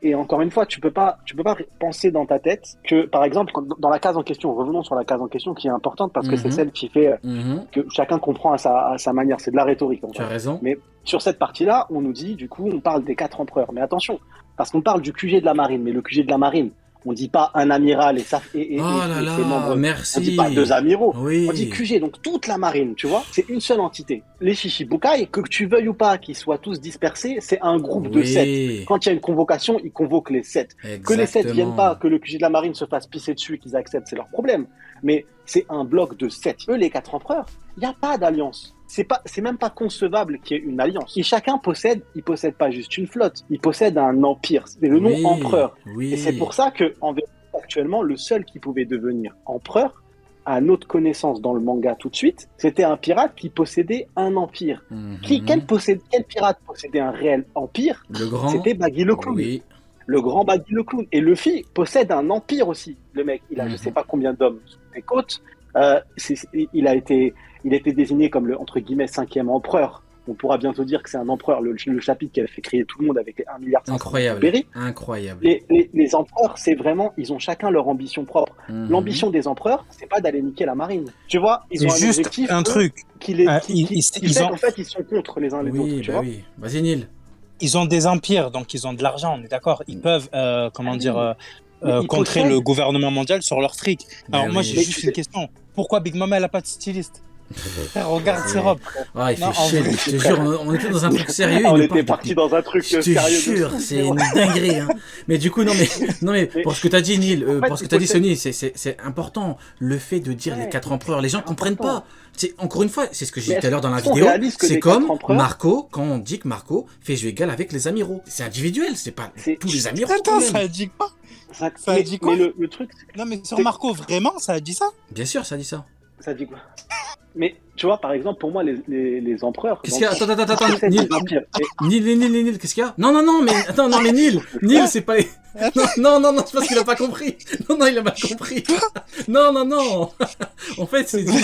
Et encore une fois, tu peux pas penser dans ta tête que, par exemple, dans la case en question, revenons sur la case en question qui est importante parce que c'est Mhm. celle qui fait Mhm. que chacun comprend à sa manière. C'est de la rhétorique en Tu as vrai. raison. Mais sur cette partie-là, on nous dit, du coup, on parle des 4 empereurs. Mais attention, parce qu'on parle du QG de la marine. Mais le QG de la marine, on dit pas un amiral Oh là et ses là, membres. On dit pas deux merci. amiraux. On dit Oui. QG, donc toute la marine, tu vois. C'est une seule entité. Les Shichibukai, que tu veuilles ou pas qu'ils soient tous dispersés, c'est un groupe de 7. Oui. Quand il y a une convocation, ils convoquent les 7. Que les 7 viennent pas, Exactement. que le QG de la marine se fasse pisser dessus et qu'ils acceptent, c'est leur problème. Mais c'est un bloc de 7. Eux, les 4 empereurs, il n'y a pas d'alliance. C'est même pas concevable qu'il y ait une alliance. Et chacun possède, il possède pas juste une flotte, il possède un empire. C'est le nom Oui. empereur. Et c'est pour Oui. ça que, en vérité, actuellement, le seul qui pouvait devenir empereur, à notre connaissance dans le manga tout de suite, c'était un pirate qui possédait un empire. Mhm. Quel pirate possédait un réel empire? Le grand. C'était Baggy le Clown, Oui. le grand Baggy le Clown. Et Luffy possède un empire aussi. Le mec, il a je sais Mhm. pas combien d'hommes sur les côtes. Il a été désigné comme le entre guillemets 5e empereur. On pourra bientôt dire que c'est un empereur. Le chapitre qui avait fait crier tout le monde avec les 1,5 milliard de Incroyable. Berry. Incroyable. Les empereurs, c'est vraiment, ils ont chacun leur ambition propre. Mhm. L'ambition des empereurs, c'est pas d'aller niquer la marine. Tu vois, ils Et ont un juste objectif, un eux, truc, qui ils fait ont, qu'en fait, ils sont contre les uns les autres, Oui, tu bah vois. oui. Vas-y, Neil. ils ont des empires, donc ils ont de l'argent, on est d'accord. Ils peuvent, Ah comment dire, oui, mais ils contrer le possèdent, gouvernement mondial sur leur fric. Bah Alors moi, j'ai mais oui. tu juste une sais, question. Pourquoi Big Mama, elle a pas de styliste? Frère, regarde ses C'est... robes. Ah, il Non, fait en chier, vrai. lui. Je te jure, on était dans un truc sérieux, il on nous était parle parti depuis. dans un truc Je te sérieux de jure, fou, c'est frérot. une dinguerie, hein. Mais du coup, non, mais, non, mais Mais pour ce que t'as dit, Neil, en fait, pour ce que ils t'as dit, possèdent, Sony, c'est important. Le fait de dire les ouais, 4 empereurs, les gens c'est comprennent pas. important. C'est, encore une fois, c'est ce que j'ai Mais dit tout à l'heure dans la est-ce qu'on vidéo. réalise que C'est les quatre comme empereurs, Marco, quand on dit que Marco fait jeu égal avec les amiraux. C'est individuel, c'est pas c'est, tous les amiraux quand Attends, même. ça a dit quoi? Ça a mais, dit quoi? le truc, Non, mais sur c'est, Marco, vraiment, ça a dit ça? Bien sûr, ça dit ça. ça dit quoi? Mais tu vois, par exemple, pour moi, les empereurs, Qu'est-ce dans qu'il y le a? sens, Attends, ils possèdent Neil, des empires. Et Neil, qu'est-ce qu'il y a? Non, non, non, mais attends, non, mais Neil, Quoi? C'est pas. Non, non, non, non, c'est parce qu'il a pas compris. Non, non, il a mal compris. Non, non, non. En fait, c'est dit.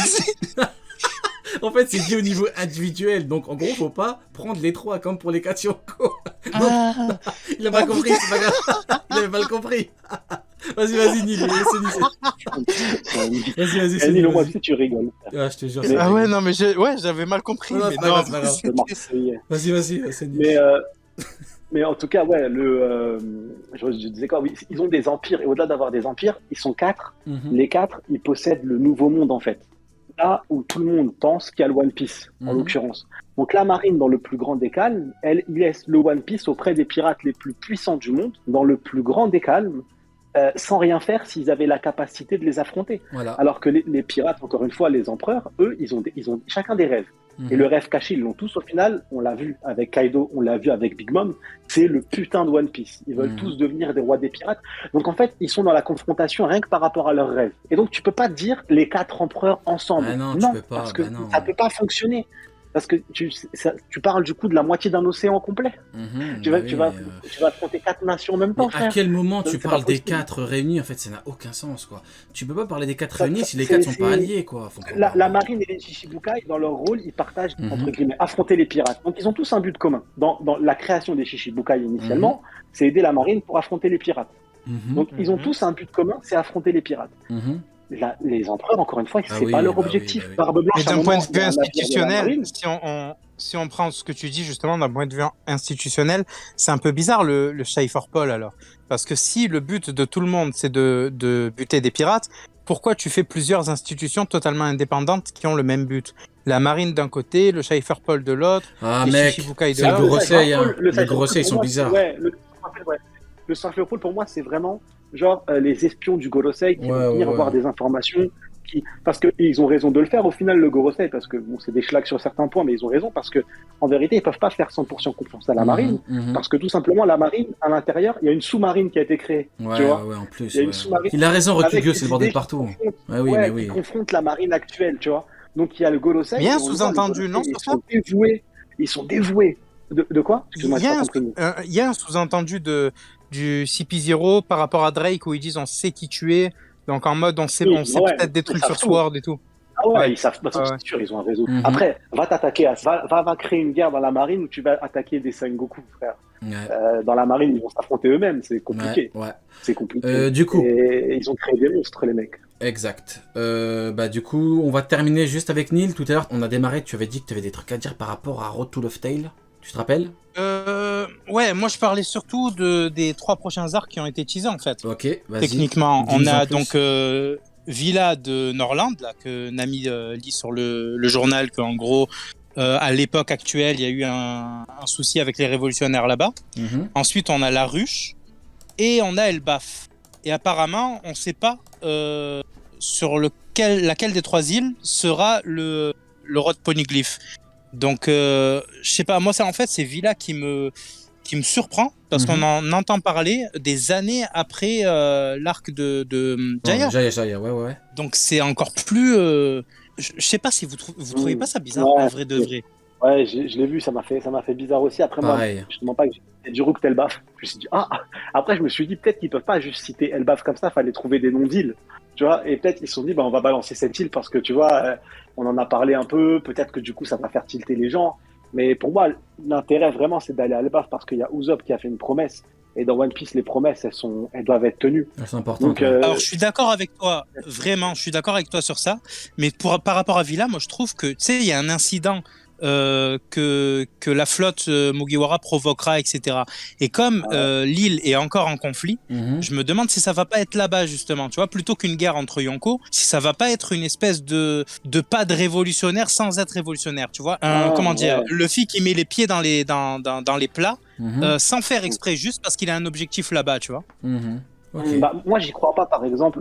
En fait, c'est dit au niveau individuel. Donc, en gros, faut pas prendre les trois comme pour les Kachoko. Non, Ah, il a pas ah compris, putain. c'est pas grave. Il avait mal compris. Vas-y, Neil, Vas-y, Annie, Sony, moi vas-y. aussi, tu rigoles. Ah, je te jure, c'est Mais, une Ah ouais, dinguerie. non, mais ouais, j'avais mal compris, Non, non, mais c'est pas non, grave, en c'est pas vrai, grave. le c'était... Marseillais. Vas-y, Sony. Mais, mais en tout cas, ouais, je disais quoi, oui, ils ont des empires, et au-delà d'avoir des empires, ils sont 4. Mhm, Les 4, ils possèdent le nouveau monde, en fait. Là où tout le monde pense qu'il y a le One Piece, en mhm. l'occurrence. Donc la marine, dans le plus grand des calmes, elle laisse le One Piece auprès des pirates les plus puissants du monde, dans le plus grand des calmes, sans rien faire s'ils avaient la capacité de les affronter. Voilà. Alors que les pirates, encore une fois, les empereurs, eux, ils ont chacun des rêves. Et le Mhm. rêve caché, ils l'ont tous au final, on l'a vu avec Kaido, on l'a vu avec Big Mom, c'est le putain de One Piece. Ils veulent Mhm. tous devenir des rois des pirates. Donc en fait, ils sont dans la confrontation rien que par rapport à leurs rêves. Et donc tu peux pas dire les 4 empereurs Bah ensemble. non, tu Non, peux pas, parce que bah non. ça peut pas fonctionner. Parce que tu parles du coup de la moitié d'un océan complet. Mhm, Tu bah vas, tu oui, vas, tu vas affronter 4 nations en même mais temps, à frère. quel moment tu C'est pas parles des possible. 4 réunis? En fait, ça n'a aucun sens, quoi. Tu peux pas parler des 4 Ça- réunis ça- si les 4 c'est, sont pas c'est- alliés, quoi. la marine et les Shichibukai, dans leur rôle, ils partagent, entre Mhm, guillemets, affronter les pirates. Donc, ils ont tous un but commun. Dans la création des Shichibukai, mhm, initialement, c'est aider la marine pour affronter les pirates. mhm, Donc, ils ont tous un but commun, c'est affronter les pirates. mhm. Les empereurs, encore une fois, Ah c'est pas oui, leur bah oui, bah objectif. oui. Barbe Mais Blanche, à un d'un point moment, de il y vue a un navire de la institutionnel, marine. si on prend ce que tu dis justement d'un point de vue institutionnel, c'est un peu bizarre le Schaefer Paul alors. Parce que si le but de tout le monde c'est de buter des pirates, pourquoi tu fais plusieurs institutions totalement indépendantes qui ont le même but? La marine d'un côté, le Schaefer Paul de l'autre, Ah, les mec, Shichibukai de c'est le Alors, l'autre. Gorosei, hein. Le Les Cypher Pole, Gorosei, ils pour sont moi, c'est, bizarres. ouais, ouais. Le Cypher Pole, pour moi, c'est vraiment, genre, les espions du Gorosei qui vont Ouais, venir ouais, voir ouais. des informations parce qu'ils ont raison de le faire au final, le Gorosei, parce que bon, c'est des schlags sur certains points, mais ils ont raison parce que en vérité, ils peuvent pas faire 100% confiance à la marine, Mhm, mhm. parce que tout simplement, la marine, à l'intérieur, il y a une sous-marine qui a été créée, tu vois. Ouais, en plus, Il y a une ouais. sous-marine Il a raison, avec Rokugo, c'est le des bordel idées partout. Ouais, oui, mais qui oui. confrontent la marine actuelle, tu vois. Donc il y a le Mais il y Gorosei, a un et on le voit, le sous-entendu, Gorosei, non, sur ça? ils sont dévoués. De quoi? Excuse-moi, Il y j'ai pas a compris. il y a un sous-entendu du CP0 par rapport à Drake où ils disent on sait qui tu es. Donc en mode on Oui, sait ouais, peut-être des ils trucs savent sur tout. Sword et tout. Ah ouais, Ouais. ils savent, de toute façon, Ouais. c'est sûr, ils ont un réseau. Mhm. Après, va t'attaquer va créer une guerre dans la marine où tu vas attaquer des Sengoku, frère. Ouais, Dans la marine, ils vont s'affronter eux-mêmes, c'est compliqué. ouais. C'est compliqué. Du coup, Et ils ont créé des monstres, les mecs. exact. Du coup, on va terminer juste avec Neil. Tout à l'heure, on a démarré, tu avais dit que tu avais des trucs à dire par rapport à Road to Love Tale. Tu te rappelles? Ouais, moi je parlais surtout des 3 prochains arcs qui ont été teasés en fait. Ok, vas-y. Techniquement, on Dis-nous en a plus. donc Villa de Norland, là, que Nami lit sur le journal, qu'en gros, à l'époque actuelle, il y a eu un souci avec les révolutionnaires là-bas. Mhm. Ensuite, on a la ruche et on a Elbaf. Et apparemment, on ne sait pas sur laquelle des 3 îles sera le Rod Poneglyph. Donc, je sais pas, moi, c'est Villa qui me surprend parce qu'on en entend parler des années après l'arc de Jaya. Jaya, ouais. Donc, c'est encore plus. Je sais pas si vous trouvez pas ça bizarre Ouais, en vrai de vrai. Ouais, je l'ai vu, ça m'a fait bizarre aussi. Après, Pareil. moi, je te mens pas que j'ai du Rook Elbaf. Je me suis dit, après, je me suis dit, peut-être qu'ils peuvent pas juste citer Elbaf comme ça, fallait trouver des noms d'îles. Tu vois, et peut-être ils se sont dit, on va balancer cette île parce que, tu vois, on en a parlé un peu, peut-être que du coup, ça va faire tilter les gens. Mais pour moi, l'intérêt vraiment, c'est d'aller à Elbaf parce qu'il y a Usopp qui a fait une promesse. Et dans One Piece, les promesses, elles doivent être tenues. C'est important. Donc, Alors, je suis d'accord avec toi, vraiment, je suis d'accord avec toi sur ça. Mais par rapport à Villa, moi, je trouve que, tu sais, il y a un incident que la flotte Mugiwara provoquera, etc. Et comme l'île est encore en conflit, je me demande si ça va pas être là-bas, justement, tu vois, plutôt qu'une guerre entre Yonko, si ça va pas être une espèce de pas de révolutionnaire sans être révolutionnaire, tu vois. Comment dire, Luffy qui met les pieds dans les plats, sans faire exprès, juste parce qu'il a un objectif là-bas, tu vois. Okay. Moi, j'y crois pas, par exemple,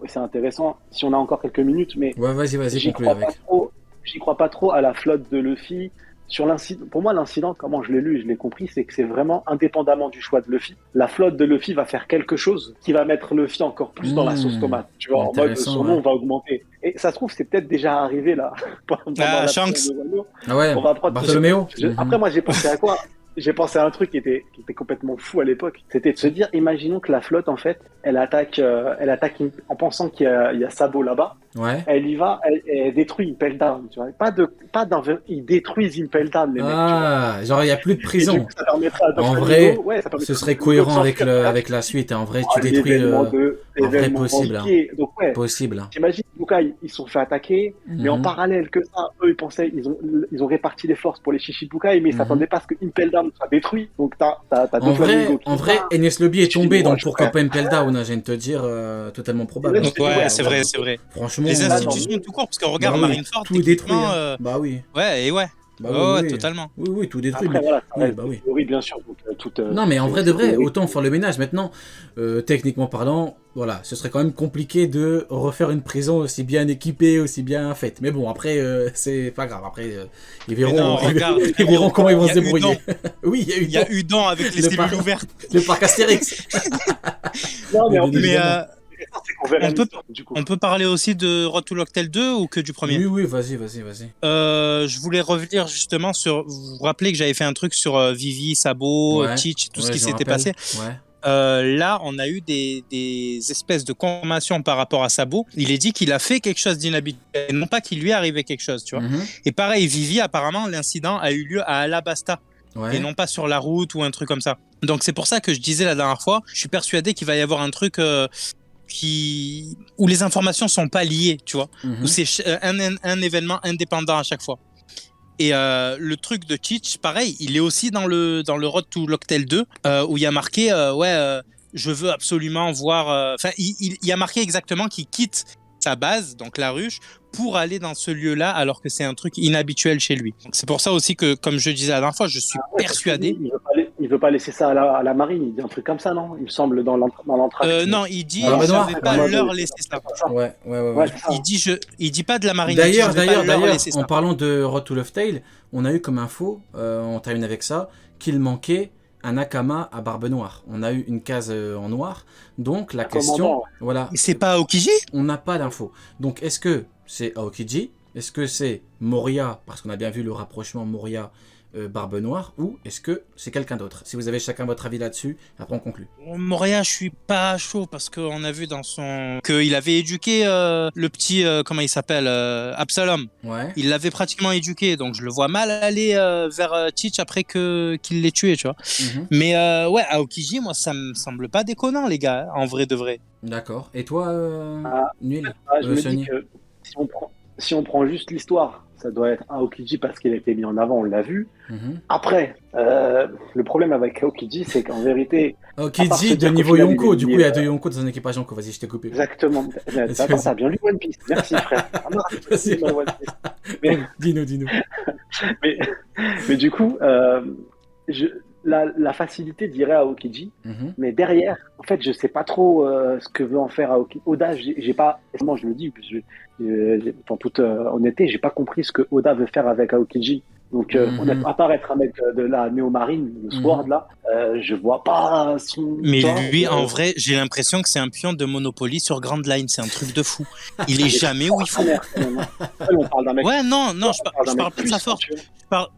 c'est intéressant, si on a encore quelques minutes, mais ouais, vas-y, j'y crois pas trop. J'y crois pas trop à la flotte de Luffy. Sur l'incident, pour moi, l'incident, comment je l'ai lu et je l'ai compris, c'est que c'est vraiment indépendamment du choix de Luffy. La flotte de Luffy va faire quelque chose qui va mettre Luffy encore plus dans la sauce tomate. Tu vois, en mode son nom va augmenter. Et ça se trouve, c'est peut-être déjà arrivé là. Shanks. Ah ouais, Bartholoméo. Après, moi, j'ai pensé à quoi? J'ai pensé à un truc qui était complètement fou à l'époque. C'était de se dire, imaginons que la flotte, en fait, elle attaque en pensant qu'il y a Sabo là-bas. Ouais. Elle y va, elle détruit Impel Down, tu vois. Ils détruisent Impel Down, les mecs. Ah, genre il n'y a plus de prison. Et du coup, ça permettra à en vrai, ce serait cohérent avec la suite. En vrai, tu détruis en vrai possible. Donc ouais, possible. T'imagines, Bukai, ils sont fait attaquer, mais en parallèle que ça, eux, ils pensaient, ils ont réparti les forces pour les Shichibukai, mais ils s'attendaient pas à ce que Impel Down soit détruit. Donc t'as en vrai, Enies Lobby est tombé, donc pourquoi pas Impel Down, j'ai envie de te dire, totalement probable. Ouais, c'est vrai. Franchement, les institutions tout court, parce que regarde Marineford, tout est détruit. Bah oui. Ouais, Bah, oui, totalement. Oui, tout détruit. Après, voilà, oui, bien sûr. Donc, non, mais en vrai de vrai, autant faire le ménage. Maintenant, techniquement parlant, voilà, ce serait quand même compliqué de refaire une prison aussi bien équipée, aussi bien faite. Mais bon, après, c'est pas grave. Après, ils verront, ils verront comment ils vont se débrouiller. Oui, il y a Udon avec les cellules ouvertes. Le parc Astérix. Non, mais on peut parler aussi de Road to Loctel 2 ou que du premier? Oui, vas-y. Je voulais revenir justement sur... Vous vous rappelez que j'avais fait un truc sur Vivi, Sabo, Teach, tout ce qui s'était passé. Là, on a eu des espèces de confirmations par rapport à Sabo. Il est dit qu'il a fait quelque chose d'inhabituel, non pas qu'il lui est arrivé quelque chose, tu vois. Et pareil, Vivi, apparemment, l'incident a eu lieu à Alabasta. Et non pas sur la route ou un truc comme ça. Donc c'est pour ça que je disais la dernière fois, je suis persuadé qu'il va y avoir un truc où les informations sont pas liées, tu vois, où c'est un événement indépendant à chaque fois. Et le truc de Teach, pareil, il est aussi dans le Road to Loctel 2, où il y a marqué je veux absolument voir. Enfin, il y a marqué exactement qu'il quitte sa base, donc la ruche, pour aller dans ce lieu-là, alors que c'est un truc inhabituel chez lui. Donc, c'est pour ça aussi que, comme je disais la dernière fois, je suis persuadé. Il veut pas laisser ça à la marine, il dit un truc comme ça, non? Il me semble dans l'entracte. Non, il dit je ne vais pas leur laisser ça. Ouais. Il dit pas de la marine. D'ailleurs, en parlant de Road to Love Tale, on a eu comme info, on termine avec ça, qu'il manquait un Akama à Barbe Noire. On a eu une case en noir, donc la question, voilà. C'est pas Aokiji? On n'a pas d'infos. Donc est-ce que c'est Aokiji? Est-ce que c'est Moria? Parce qu'on a bien vu le rapprochement Moria Barbe Noire ou est-ce que c'est quelqu'un d'autre? Si vous avez chacun votre avis là-dessus, après on conclut. Moria, je suis pas chaud parce qu'on a vu dans son qu'il avait éduqué le petit comment il s'appelle Absalom. Ouais. Il l'avait pratiquement éduqué, donc je le vois mal aller vers Teach après qu'il l'ait tué, tu vois. Mais ouais, Aokiji, moi ça me semble pas déconnant les gars, en vrai de vrai. D'accord. Et toi, Nul, Je me dis Sonny? que si on prend juste l'histoire, ça doit être Aokiji parce qu'il a été mis en avant, on l'a vu. Après, le problème avec Aokiji, c'est qu'en vérité... Aokiji de niveau Yonko, du coup il y a deux Yonko dans un équipage Yonko, vas-y je t'ai coupé. Exactement. T'as bien lu One Piece, merci frère. Mais... Dis-nous. mais du coup, la facilité dirait à Aokiji, mais derrière, en fait, je sais pas trop ce que veut en faire Aokiji. Oda, j'ai pas, moi je le dis, en toute honnêteté, j'ai pas compris ce que Oda veut faire avec Aokiji. Donc, à part être un mec de la néo-marine, le Sword là, je vois pas son. Mais lui, en vrai, j'ai l'impression que c'est un pion de Monopoly sur Grand Line, c'est un truc de fou. Il est jamais où il faut. On parle d'un mec. Ouais, non, je parle pas de sa force.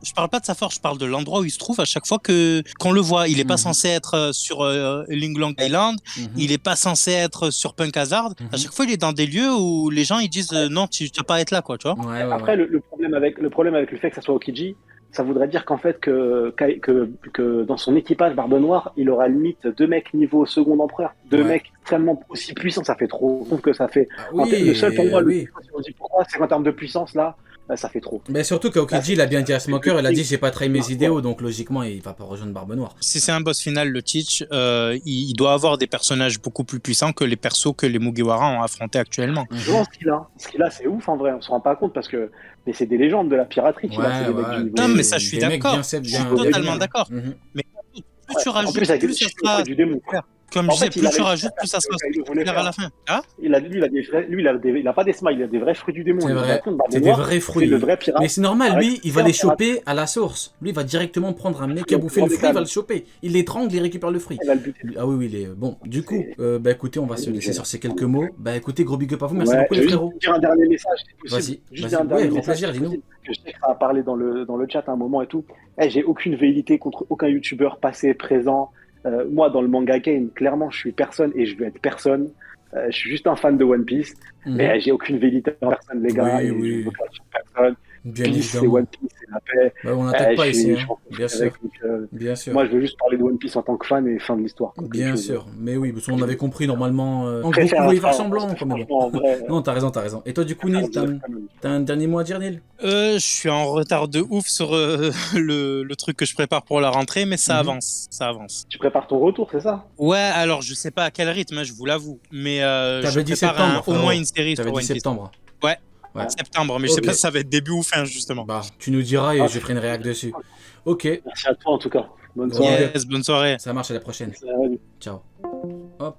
Je parle pas de sa force, je parle de l'endroit où il se trouve à chaque fois qu'on le voit. Il est pas censé être sur Ling Long Island, il est pas censé être sur Punk Hazard. À chaque fois, il est dans des lieux où les gens ils disent non, tu vas pas être là, quoi, tu vois. Après, le problème avec le fait que ça soit Aokiji, ça voudrait dire qu'en fait que dans son équipage Barbe Noire, il aura limite 2 mecs niveau second empereur, 2 mecs extrêmement aussi puissants. Ça fait trop. Je trouve que ça fait. Le seul pour moi, si on dit pourquoi, c'est qu'en termes de puissance là, ça fait trop. Mais surtout qu'Aokiji, il a bien dit à Smoker, il a dit j'ai pas trahi mes idéaux, donc logiquement il va pas rejoindre Barbe Noire. Si c'est un boss final, le Teach, il doit avoir des personnages beaucoup plus puissants que les persos que les Mugiwara ont affrontés actuellement. Ce qu'il a, c'est ouf en vrai. On se rend pas compte parce que mais c'est des légendes de la piraterie. Non, mais ça, je suis d'accord. Je suis totalement d'accord. Mais plus tu rajoutes, plus ça sera du démon. Comme je disais, plus tu rajoutes, plus ça sera clair à la fin. Lui, il a pas des smiles, il a des vrais fruits du démon. C'est vrai. C'est des vrais fruits. Le vrai pirate. Mais c'est normal, lui, il va les choper à la source. Lui, il va directement prendre un mec qui a bouffé le fruit, il va le choper. Il l'étrangle, il récupère le fruit. Ah oui, il est bon. Du coup, écoutez, on va se laisser sur ces quelques mots. Écoutez, gros big up à vous. Merci beaucoup, les frérots. Je vais dire un dernier message. Vas-y. Ouais, grand plaisir, dis-nous. Je sais que ça a parlé dans le chat à un moment et tout. J'ai aucune velléité contre aucun youtubeur passé, présent. Moi, dans le manga game, clairement, je suis personne et je veux être personne. Je suis juste un fan de One Piece, mais j'ai aucune velléité en personne, les gars. Je veux pas être personne. Bien Peace, évidemment. c'est One Piece, c'est la paix. On n'attaque pas ici, bien sûr. Bien sûr. Moi, je veux juste parler de One Piece en tant que fan et fin de l'histoire. Bien sûr. Mais oui, parce qu'on avait compris normalement. En gros, vous voulez faire semblant. Non, t'as raison. Et toi, du coup, Neil, t'as un dernier mot à dire, Neil? Je suis en retard de ouf sur le truc que je prépare pour la rentrée, mais ça avance. Tu prépares ton retour, c'est ça? Ouais, alors je sais pas à quel rythme, je vous l'avoue, mais je prépare au moins une série sur One Piece. Septembre. Ouais. Septembre, mais je sais pas si ça va être début ou fin justement. Tu nous diras et je ferai une réac dessus. Ok. Merci à toi en tout cas. Bonne soirée. Yes, bonne soirée. Ça marche, à la prochaine. Ciao. Hop.